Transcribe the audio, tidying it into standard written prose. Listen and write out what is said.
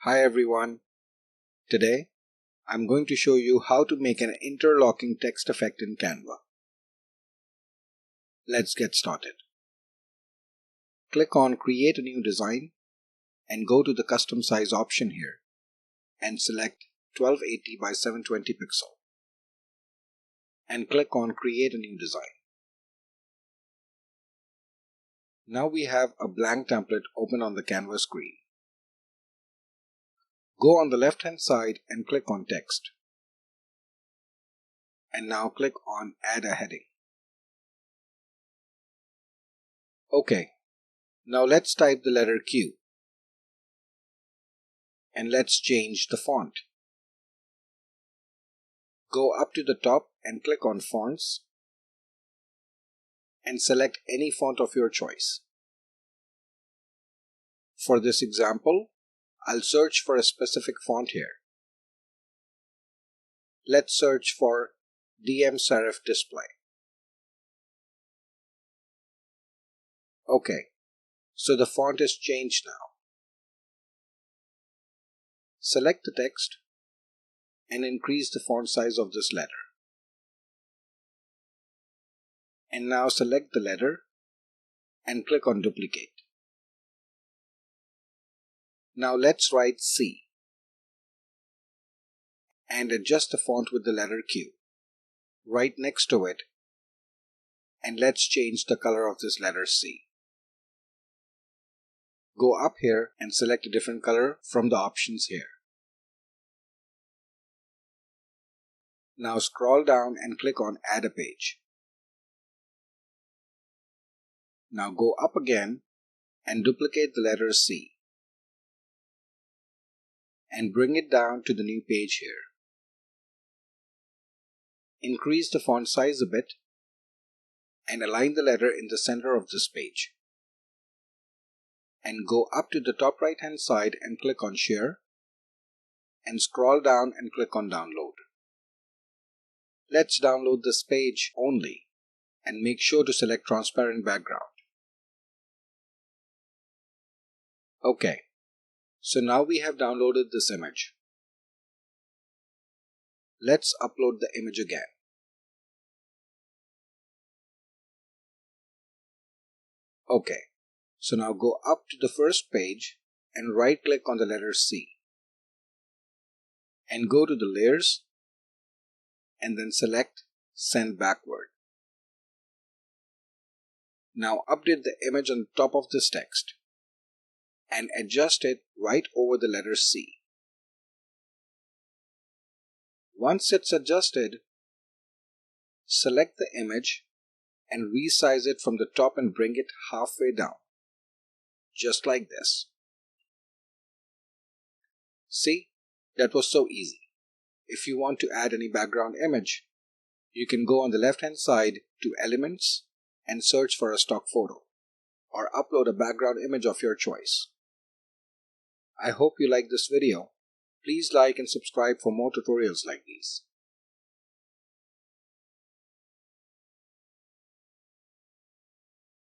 Hi everyone. Today I'm going to show you how to make an interlocking text effect in Canva. Let's get started. Click on Create a new design and go to the custom size option here and select 1280 by 720 pixel and click on Create a new design. Now we have a blank template open on the Canva screen. Go on the left hand side and click on Text. And now click on Add a heading. OK. Now let's type the letter Q. And let's change the font. Go up to the top and click on Fonts and select any font of your choice. For this example, I'll search for a specific font here. Let's search for DM Serif Display. OK, so the font is changed now. Select the text and increase the font size of this letter. And now select the letter and click on Duplicate. Now let's write C and adjust the font with the letter Q right next to it, and let's change the color of this letter C. Go up here and select a different color from the options here. Now scroll down and click on Add a Page. Now go up again and duplicate the letter C and bring it down to the new page here. Increase the font size a bit and align the letter in the center of this page. And go up to the top right hand side and click on Share and scroll down and click on Download. Let's download this page only and make sure to select Transparent Background. OK, so now we have downloaded this image. Let's upload the image again. OK, so now go up to the first page and right click on the letter C and go to the layers and then select Send Backward. Now update the image on top of this text and adjust it right over the letter C. Once it's adjusted, select the image and resize it from the top and bring it halfway down, just like this. See, that was so easy. If you want to add any background image, you can go on the left hand side to Elements and search for a stock photo, or upload a background image of your choice. I hope you like this video. Please like and subscribe for more tutorials like these.